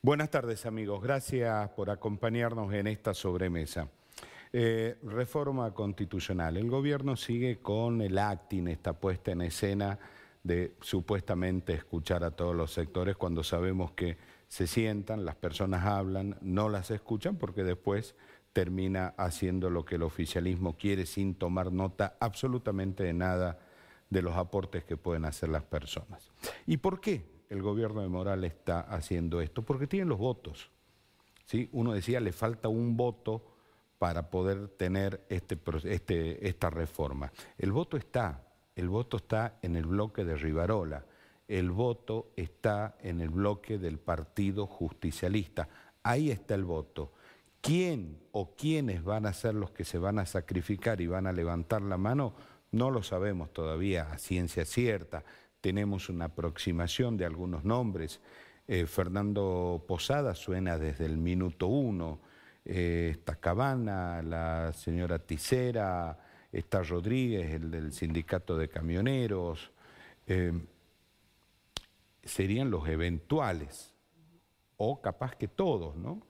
Buenas tardes, amigos. Gracias por acompañarnos en esta sobremesa. Reforma constitucional. El gobierno sigue con el acting, esta puesta en escena de supuestamente escuchar a todos los sectores cuando sabemos que se sientan, las personas hablan, no las escuchan porque después termina haciendo lo que el oficialismo quiere sin tomar nota absolutamente de nada de los aportes que pueden hacer las personas. ¿Y por qué el gobierno de Morales está haciendo esto? Porque tienen los votos, ¿sí? Uno decía, le falta un voto para poder tener esta reforma. El voto está en el bloque de Rivarola, el voto está en el bloque del Partido Justicialista. Ahí está el voto. ¿Quién o quiénes van a ser los que se van a sacrificar y van a levantar la mano? No lo sabemos todavía a ciencia cierta. Tenemos una aproximación de algunos nombres. Fernando Posada suena desde el minuto 1. Está Cabana, la señora Tisera, está Rodríguez, el del sindicato de camioneros. Serían los eventuales, o capaz que todos, ¿no?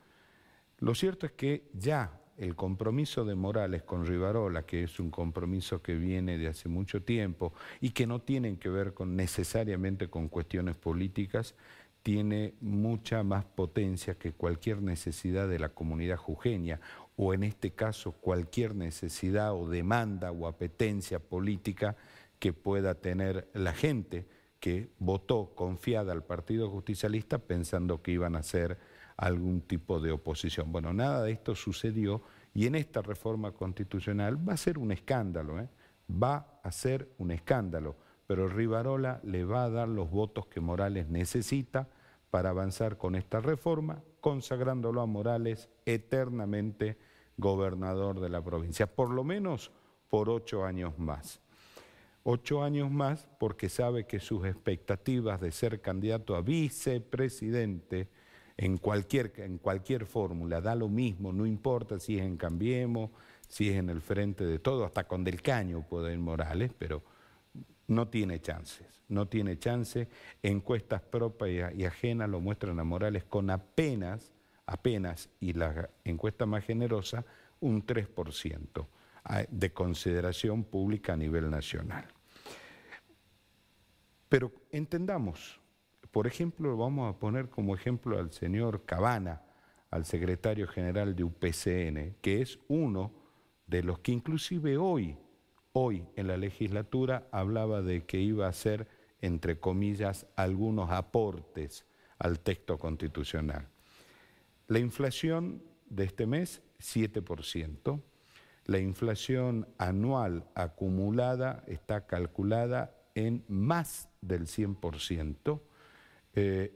Lo cierto es que ya el compromiso de Morales con Rivarola, que es un compromiso que viene de hace mucho tiempo y que no tienen que ver necesariamente con cuestiones políticas, tiene mucha más potencia que cualquier necesidad de la comunidad jujeña, o en este caso cualquier necesidad o demanda o apetencia política que pueda tener la gente que votó confiada al Partido Justicialista pensando que iban a ser algún tipo de oposición. Bueno, nada de esto sucedió y en esta reforma constitucional va a ser un escándalo, va a ser un escándalo, pero Rivarola le va a dar los votos que Morales necesita para avanzar con esta reforma, consagrándolo a Morales eternamente gobernador de la provincia, por lo menos por 8 años más. 8 años más porque sabe que sus expectativas de ser candidato a vicepresidente en cualquier fórmula, da lo mismo, no importa si es en Cambiemos, si es en el Frente de Todo, hasta con Del Caño puede ir Morales, pero no tiene chances, no tiene chance. Encuestas propias y ajenas lo muestran a Morales con apenas, y la encuesta más generosa, un 3% de consideración pública a nivel nacional. Pero entendamos, por ejemplo, vamos a poner como ejemplo al señor Cabana, al secretario general de UPCN, que es uno de los que inclusive hoy en la legislatura hablaba de que iba a hacer, entre comillas, algunos aportes al texto constitucional. La inflación de este mes, 7%. La inflación anual acumulada está calculada en más del 100%.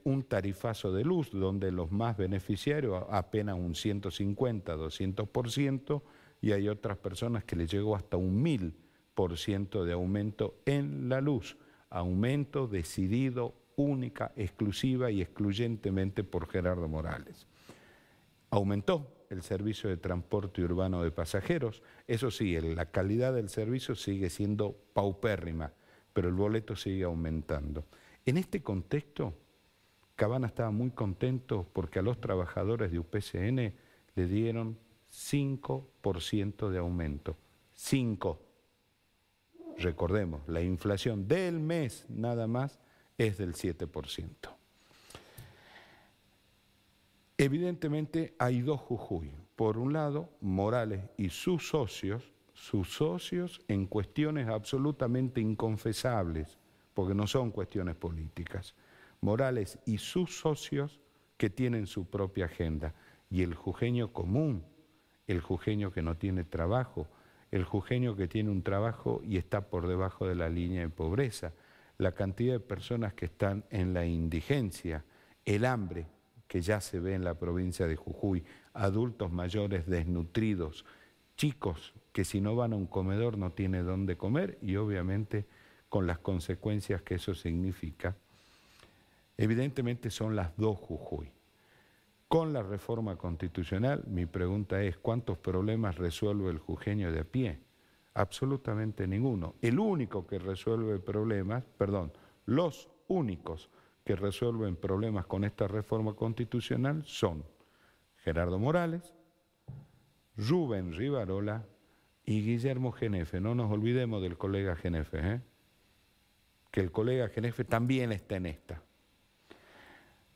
Un tarifazo de luz donde los más beneficiarios apenas un 150, 200%, y hay otras personas que les llegó hasta un 1000% de aumento en la luz, aumento decidido única, exclusiva y excluyentemente por Gerardo Morales. Aumentó el servicio de transporte urbano de pasajeros, eso sí, la calidad del servicio sigue siendo paupérrima, pero el boleto sigue aumentando. En este contexto, Cabana estaba muy contento porque a los trabajadores de UPCN le dieron 5% de aumento. 5. Recordemos, la inflación del mes nada más es del 7%. Evidentemente hay dos Jujuy. Por un lado, Morales y sus socios en cuestiones absolutamente inconfesables, porque no son cuestiones políticas. Morales y sus socios que tienen su propia agenda. Y el jujeño común, el jujeño que no tiene trabajo, el jujeño que tiene un trabajo y está por debajo de la línea de pobreza, la cantidad de personas que están en la indigencia, el hambre que ya se ve en la provincia de Jujuy, adultos mayores desnutridos, chicos que si no van a un comedor no tienen dónde comer y obviamente con las consecuencias que eso significa. Evidentemente son las dos Jujuy. Con la reforma constitucional, mi pregunta es, ¿cuántos problemas resuelve el jujeño de a pie? Absolutamente ninguno. El único que resuelve problemas, los únicos que resuelven problemas con esta reforma constitucional son Gerardo Morales, Rubén Rivarola y Guillermo Genefe. No nos olvidemos del colega Genefe, que el colega Genefe también está en esta.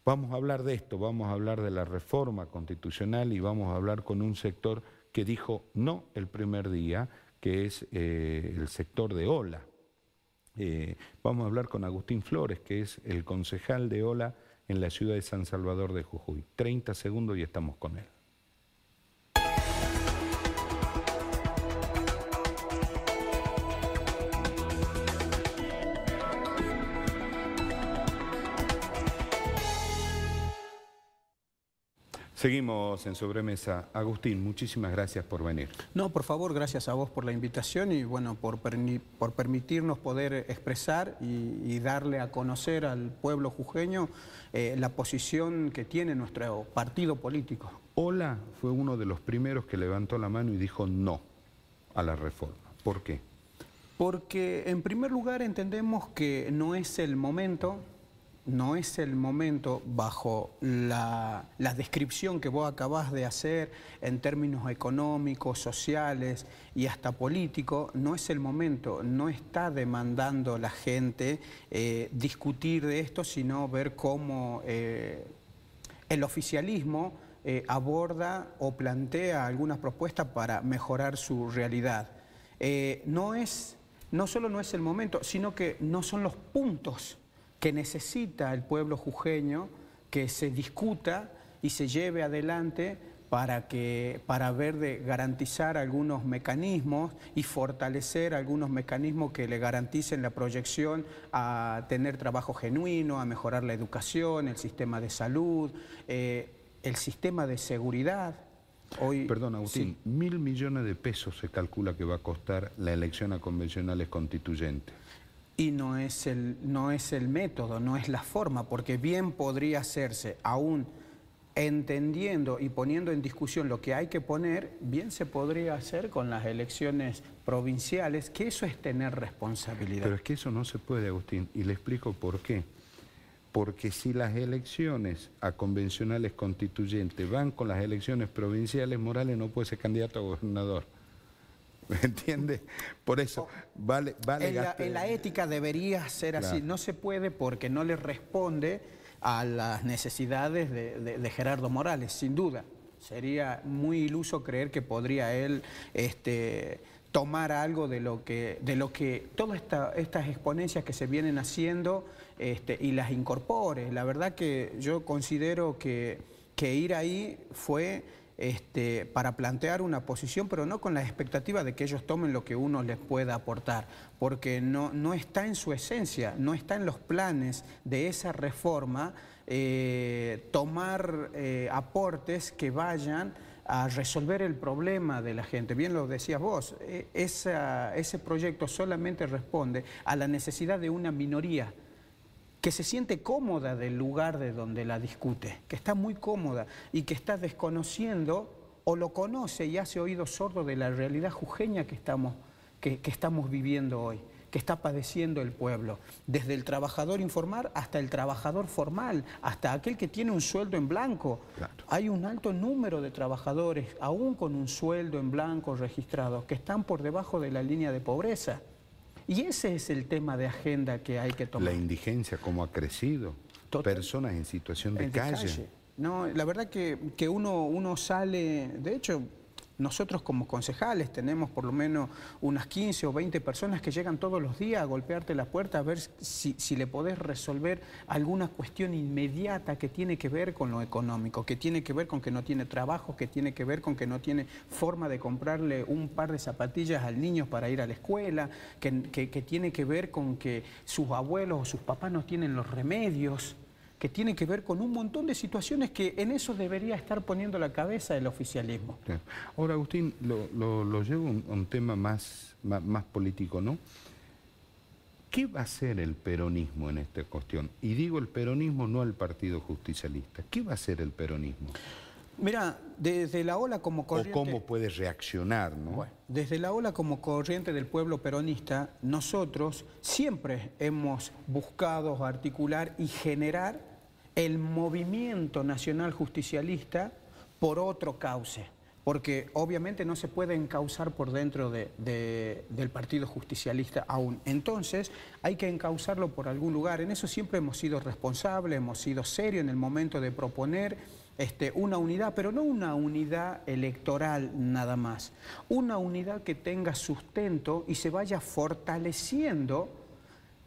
Vamos a hablar de esto, vamos a hablar de la reforma constitucional y vamos a hablar con un sector que dijo no el primer día, que es el sector de OLA. Vamos a hablar con Agustín Flores, que es el concejal de OLA en la ciudad de San Salvador de Jujuy. 30 segundos y estamos con él. Seguimos en Sobremesa. Agustín, muchísimas gracias por venir. No, por favor, gracias a vos por la invitación y bueno, por permitirnos poder expresar y darle a conocer al pueblo jujeño la posición que tiene nuestro partido político. OLA fue uno de los primeros que levantó la mano y dijo no a la reforma. ¿Por qué? Porque en primer lugar entendemos que no es el momento bajo la descripción que vos acabás de hacer en términos económicos, sociales y hasta políticos, no es el momento, no está demandando la gente discutir de esto, sino ver cómo el oficialismo aborda o plantea algunas propuestas para mejorar su realidad. No solo no es el momento, sino que no son los puntos que necesita el pueblo jujeño que se discuta y se lleve adelante para ver de garantizar algunos mecanismos y fortalecer algunos mecanismos que le garanticen la proyección a tener trabajo genuino, a mejorar la educación, el sistema de salud, el sistema de seguridad. Hoy, perdón, Agustín, sí. 1.000 millones de pesos se calcula que va a costar la elección a convencionales constituyentes. Y no es el método, no es la forma, porque bien podría hacerse, aún entendiendo y poniendo en discusión lo que hay que poner, bien se podría hacer con las elecciones provinciales, que eso es tener responsabilidad. Pero es que eso no se puede, Agustín, y le explico por qué. Porque si las elecciones a convencionales constituyentes van con las elecciones provinciales, Morales no puede ser candidato a gobernador. ¿Me entiende? Por eso, vale en la ética debería ser así. Claro. No se puede porque no le responde a las necesidades de Gerardo Morales, sin duda. Sería muy iluso creer que podría él tomar algo de lo que todas estas exponencias que se vienen haciendo y las incorpore. La verdad que yo considero que ir ahí fue para plantear una posición, pero no con la expectativa de que ellos tomen lo que uno les pueda aportar, porque no está en su esencia, no está en los planes de esa reforma tomar aportes que vayan a resolver el problema de la gente. Bien lo decías vos, ese proyecto solamente responde a la necesidad de una minoría que se siente cómoda del lugar de donde la discute, que está muy cómoda y que está desconociendo o lo conoce y hace oídos sordos de la realidad jujeña que estamos viviendo hoy, que está padeciendo el pueblo, desde el trabajador informal hasta el trabajador formal, hasta aquel que tiene un sueldo en blanco. Claro. Hay un alto número de trabajadores, aún con un sueldo en blanco registrado, que están por debajo de la línea de pobreza. Y ese es el tema de agenda que hay que tomar. La indigencia, cómo ha crecido. Personas en situación de calle. No, la verdad que uno sale, de hecho, nosotros como concejales tenemos por lo menos unas 15 o 20 personas que llegan todos los días a golpearte la puerta a ver si le podés resolver alguna cuestión inmediata que tiene que ver con lo económico, que tiene que ver con que no tiene trabajo, que tiene que ver con que no tiene forma de comprarle un par de zapatillas al niño para ir a la escuela, que tiene que ver con que sus abuelos o sus papás no tienen los remedios, que tiene que ver con un montón de situaciones que en eso debería estar poniendo la cabeza el oficialismo. Claro. Ahora, Agustín, lo llevo a un tema más político, ¿no? ¿Qué va a hacer el peronismo en esta cuestión? Y digo el peronismo, no el Partido Justicialista. ¿Qué va a hacer el peronismo? Mira, desde la ola como corriente... ¿O cómo puede reaccionar, ¿no? Bueno, desde la ola como corriente del pueblo peronista, nosotros siempre hemos buscado articular y generar el movimiento nacional justicialista por otro cauce, porque obviamente no se puede encauzar por dentro del Partido Justicialista aún. Entonces hay que encauzarlo por algún lugar. En eso siempre hemos sido responsables, hemos sido serios en el momento de proponer una unidad, pero no una unidad electoral nada más. Una unidad que tenga sustento y se vaya fortaleciendo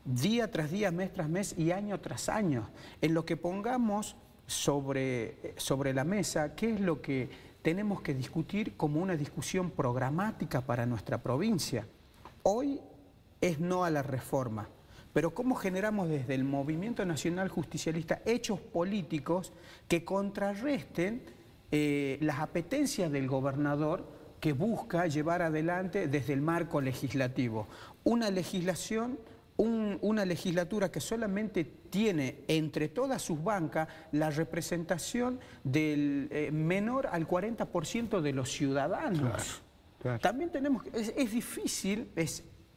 día tras día, mes tras mes y año tras año. En lo que pongamos sobre la mesa, qué es lo que tenemos que discutir como una discusión programática para nuestra provincia. Hoy es no a la reforma. Pero ¿cómo generamos desde el Movimiento Nacional Justicialista hechos políticos que contrarresten las apetencias del gobernador que busca llevar adelante desde el marco legislativo? Una legislación, una legislatura que solamente tiene entre todas sus bancas la representación del menor al 40% de los ciudadanos. Claro, claro. También tenemos, es difícil,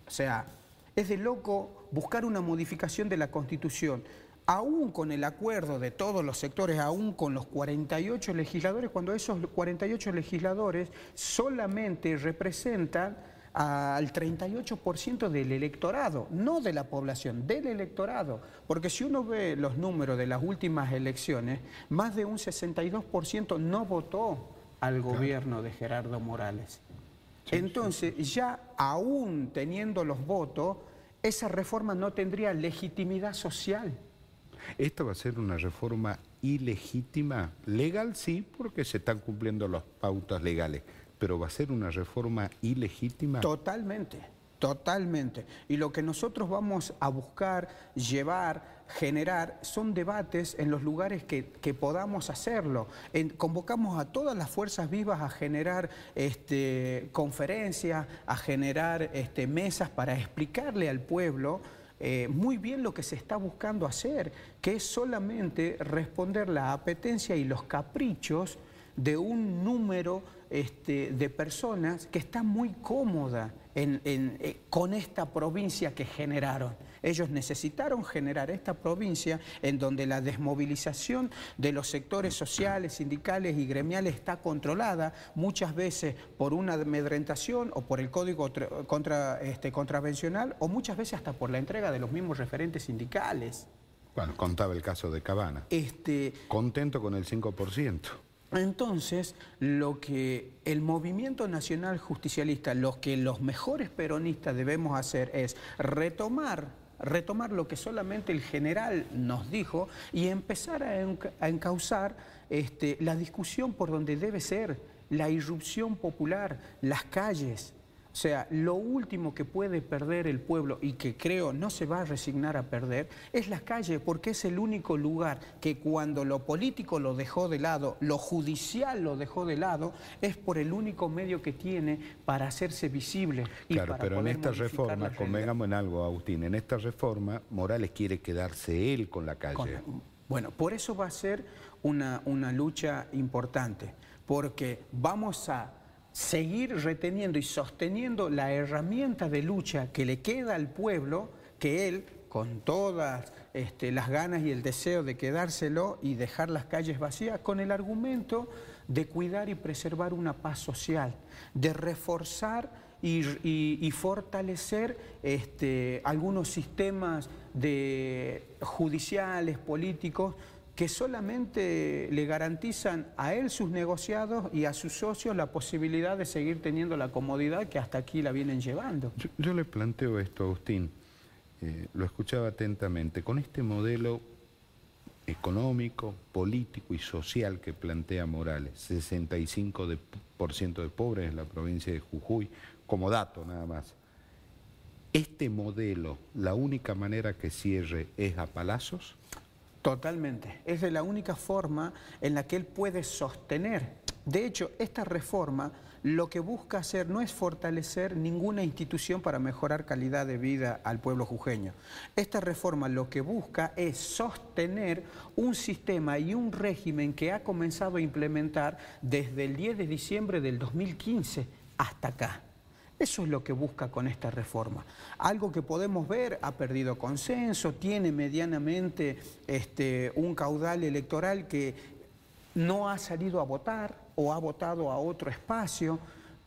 o sea... Es de loco buscar una modificación de la Constitución, aún con el acuerdo de todos los sectores, aún con los 48 legisladores, cuando esos 48 legisladores solamente representan al 38% del electorado, no de la población, del electorado. Porque si uno ve los números de las últimas elecciones, más de un 62% no votó al gobierno de Gerardo Morales. Entonces, ya aún teniendo los votos, esa reforma no tendría legitimidad social. ¿Esta va a ser una reforma ilegítima? Legal sí, porque se están cumpliendo las pautas legales, pero ¿va a ser una reforma ilegítima? Totalmente, totalmente. Y lo que nosotros vamos a buscar, llevar, generar, son debates en los lugares que podamos hacerlo. Convocamos a todas las fuerzas vivas a generar conferencias, a generar mesas para explicarle al pueblo muy bien lo que se está buscando hacer, que es solamente responder la apetencia y los caprichos de un número de personas que está muy cómoda con esta provincia que generaron. Ellos necesitaron generar esta provincia en donde la desmovilización de los sectores sociales, sindicales y gremiales está controlada, muchas veces por una amedrentación o por el código contravencional, o muchas veces hasta por la entrega de los mismos referentes sindicales. Bueno, contaba el caso de Cabana. Contento con el 5%. Entonces, lo que el Movimiento Nacional Justicialista, lo que los mejores peronistas debemos hacer es retomar lo que solamente el general nos dijo y empezar a encauzar la discusión por donde debe ser, la irrupción popular, las calles. O sea, lo último que puede perder el pueblo y que creo no se va a resignar a perder es la calle, porque es el único lugar que cuando lo político lo dejó de lado, lo judicial lo dejó de lado, es por el único medio que tiene para hacerse visible. Claro, pero en esta reforma, convengamos en algo, Agustín, en esta reforma Morales quiere quedarse él con la calle. Bueno, por eso va a ser una lucha importante, porque vamos a seguir reteniendo y sosteniendo la herramienta de lucha que le queda al pueblo, que él, con todas las ganas y el deseo de quedárselo y dejar las calles vacías, con el argumento de cuidar y preservar una paz social, de reforzar y fortalecer algunos sistemas judiciales, políticos, que solamente le garantizan a él sus negociados y a sus socios la posibilidad de seguir teniendo la comodidad que hasta aquí la vienen llevando. Yo le planteo esto, Agustín, lo escuchaba atentamente, con este modelo económico, político y social que plantea Morales, 65% de pobres en la provincia de Jujuy, como dato nada más. ¿Este modelo, la única manera que cierre es a palazos? Totalmente. Es de la única forma en la que él puede sostener De hecho, esta reforma lo que busca hacer no es fortalecer ninguna institución para mejorar calidad de vida al pueblo jujeño. Esta reforma lo que busca es sostener un sistema y un régimen que ha comenzado a implementar desde el 10 de diciembre del 2015 hasta acá. Eso es lo que busca con esta reforma. Algo que podemos ver, ha perdido consenso, tiene medianamente un caudal electoral que no ha salido a votar o ha votado a otro espacio,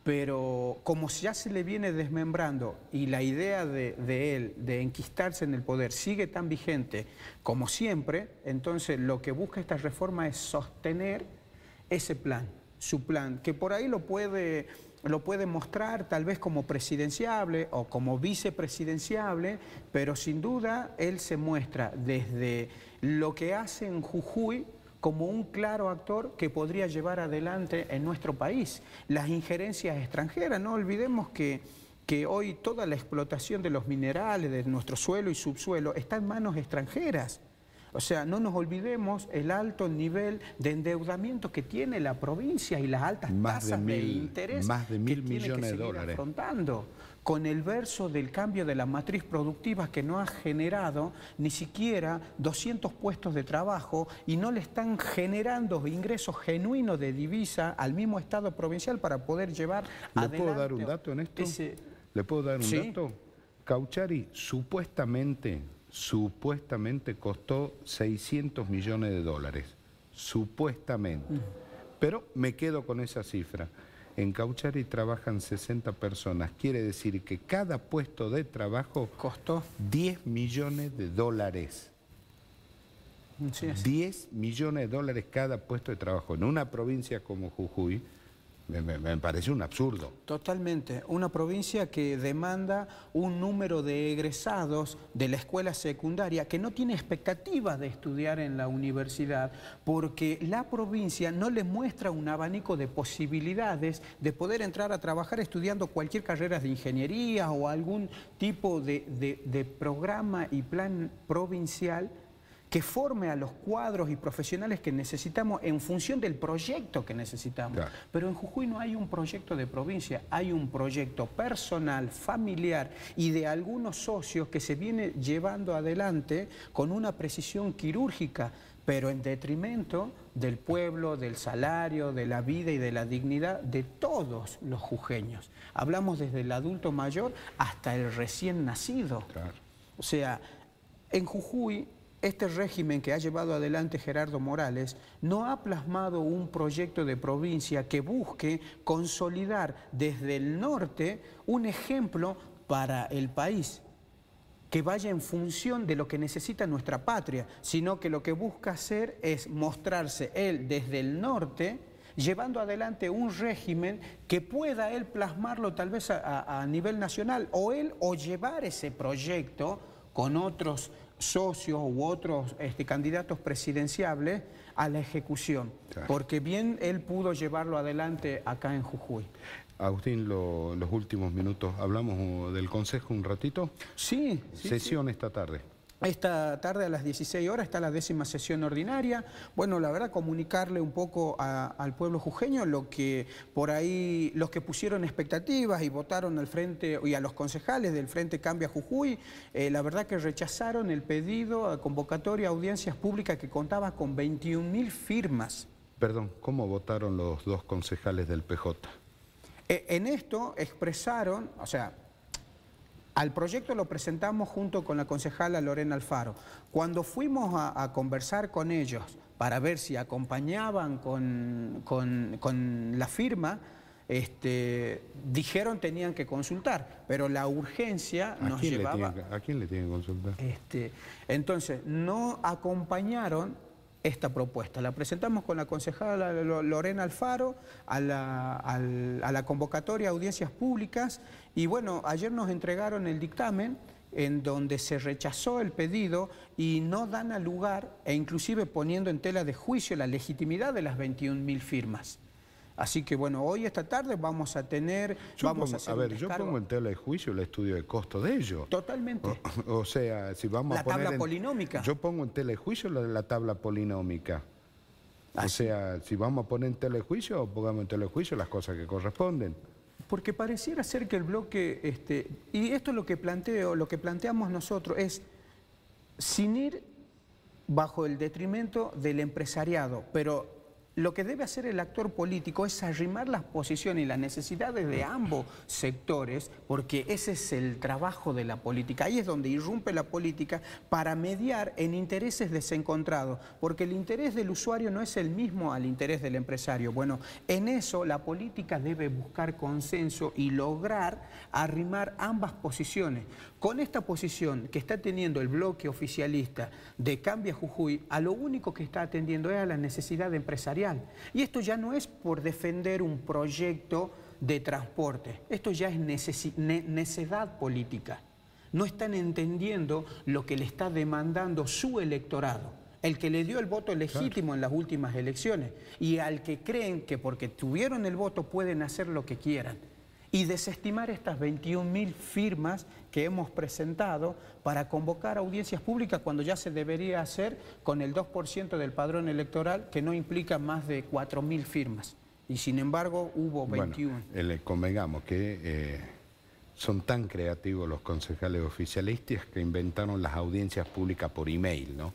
pero como ya se le viene desmembrando y la idea de él de enquistarse en el poder sigue tan vigente como siempre, entonces lo que busca esta reforma es sostener ese plan, su plan, que por ahí lo puede mostrar tal vez como presidenciable o como vicepresidenciable, pero sin duda él se muestra desde lo que hace en Jujuy como un claro actor que podría llevar adelante en nuestro país las injerencias extranjeras. No olvidemos que hoy toda la explotación de los minerales, de nuestro suelo y subsuelo, está en manos extranjeras. O sea, no nos olvidemos el alto nivel de endeudamiento que tiene la provincia y las altas tasas de interés más de mil que tiene millones que de seguir dólares afrontando, con el verso del cambio de la matriz productiva que no ha generado ni siquiera 200 puestos de trabajo y no le están generando ingresos genuinos de divisa al mismo Estado provincial para poder llevar adelante. ¿Le puedo dar un dato en esto? ¿Le puedo dar un dato? Cauchari supuestamente costó 600 millones de dólares, supuestamente. Pero me quedo con esa cifra. En Cauchari trabajan 60 personas, quiere decir que cada puesto de trabajo costó 10 millones de dólares. Sí, 10 millones de dólares cada puesto de trabajo. En una provincia como Jujuy, me parece un absurdo. Totalmente. Una provincia que demanda un número de egresados de la escuela secundaria que no tiene expectativas de estudiar en la universidad porque la provincia no le muestra un abanico de posibilidades de poder entrar a trabajar estudiando cualquier carrera de ingeniería o algún tipo de programa y plan provincial que forme a los cuadros y profesionales que necesitamos en función del proyecto que necesitamos. Claro. Pero en Jujuy no hay un proyecto de provincia, hay un proyecto personal, familiar y de algunos socios que se viene llevando adelante con una precisión quirúrgica, pero en detrimento del pueblo, del salario, de la vida y de la dignidad de todos los jujeños. Hablamos desde el adulto mayor hasta el recién nacido. Claro. O sea, en Jujuy este régimen que ha llevado adelante Gerardo Morales no ha plasmado un proyecto de provincia que busque consolidar desde el norte un ejemplo para el país, que vaya en función de lo que necesita nuestra patria, sino que lo que busca hacer es mostrarse él desde el norte, llevando adelante un régimen que pueda él plasmarlo tal vez a nivel nacional, o llevar ese proyecto con otros socios u otros candidatos presidenciables a la ejecución, claro. Porque bien él pudo llevarlo adelante acá en Jujuy. Agustín, los últimos minutos, ¿hablamos del Consejo un ratito? Sí. Sesión esta tarde. Esta tarde a las 16 horas está la 10ª sesión ordinaria. Bueno, la verdad, comunicarle un poco al pueblo jujeño lo que por ahí, los que pusieron expectativas y votaron al frente y a los concejales del Frente Cambia Jujuy, la verdad que rechazaron el pedido a convocatoria a audiencias públicas que contaba con 21.000 firmas. Perdón, ¿cómo votaron los dos concejales del PJ? En esto expresaron, o sea, al proyecto lo presentamos junto con la concejala Lorena Alfaro. Cuando fuimos a conversar con ellos para ver si acompañaban con la firma, dijeron tenían que consultar, pero la urgencia nos llevaba... ¿A quién le tienen que consultar? Entonces, no acompañaron esta propuesta. La presentamos con la concejala Lorena Alfaro a la convocatoria a audiencias públicas y bueno, ayer nos entregaron el dictamen en donde se rechazó el pedido y no dan a lugar e inclusive poniendo en tela de juicio la legitimidad de las 21.000 firmas. Así que bueno, hoy esta tarde vamos a tener... yo pongo en tela de juicio el estudio de costo de ellos. Totalmente. O sea, si vamos a poner... La tabla polinómica. Yo pongo en tela de juicio la tabla polinómica. O sea, si vamos a poner en telejuicio, pongamos en telejuicio las cosas que corresponden. Porque pareciera ser que el bloque, y esto es lo que planteo, lo que planteamos nosotros es sin ir bajo el detrimento del empresariado, pero lo que debe hacer el actor político es arrimar las posiciones y las necesidades de ambos sectores, porque ese es el trabajo de la política. Ahí es donde irrumpe la política para mediar en intereses desencontrados, porque el interés del usuario no es el mismo al interés del empresario. Bueno, en eso la política debe buscar consenso y lograr arrimar ambas posiciones. Con esta posición que está teniendo el bloque oficialista de Cambia Jujuy, a lo único que está atendiendo es a la necesidad empresarial. Y esto ya no es por defender un proyecto de transporte, esto ya es necedad política. No están entendiendo lo que le está demandando su electorado, el que le dio el voto legítimo en las últimas elecciones y al que creen que porque tuvieron el voto pueden hacer lo que quieran. Y desestimar estas 21.000 firmas que hemos presentado para convocar audiencias públicas cuando ya se debería hacer con el 2% del padrón electoral, que no implica más de 4.000 firmas. Y sin embargo hubo 21. Bueno, convengamos que son tan creativos los concejales oficialistas que inventaron las audiencias públicas por email, ¿no?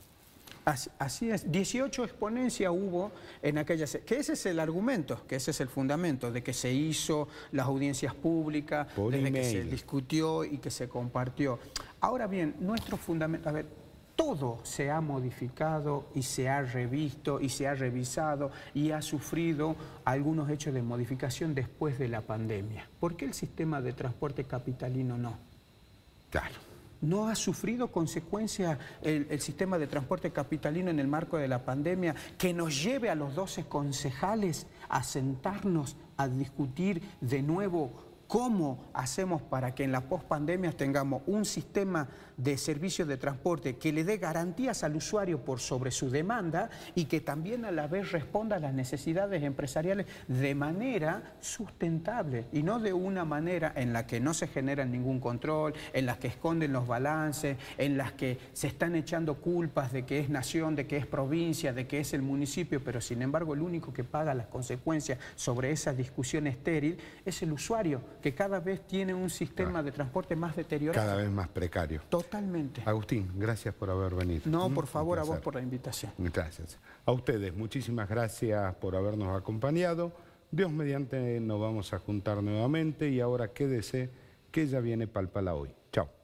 Así es, 18 exponencias hubo en aquellas, que ese es el argumento, que ese es el fundamento, de que se hizo las audiencias públicas, desde que se discutió y que se compartió. Ahora bien, nuestro fundamento, a ver, todo se ha modificado y se ha revisto y se ha revisado y ha sufrido algunos hechos de modificación después de la pandemia. ¿Por qué el sistema de transporte capitalino no? Claro. ¿No ha sufrido consecuencias el sistema de transporte capitalino en el marco de la pandemia que nos lleve a los 12 concejales a sentarnos a discutir de nuevo cómo hacemos para que en la pospandemia tengamos un sistema de servicios de transporte que le dé garantías al usuario por sobre su demanda y que también a la vez responda a las necesidades empresariales de manera sustentable y no de una manera en la que no se genera ningún control, en la que esconden los balances, en las que se están echando culpas de que es nación, de que es provincia, de que es el municipio, pero sin embargo el único que paga las consecuencias sobre esa discusión estéril es el usuario, que cada vez tiene un sistema de transporte más deteriorado. Cada vez más precario. Totalmente. Agustín, gracias por haber venido. No, por favor, a vos por la invitación. Gracias. A ustedes, muchísimas gracias por habernos acompañado. Dios mediante nos vamos a juntar nuevamente y ahora quédese que ya viene Palpala hoy. Chao.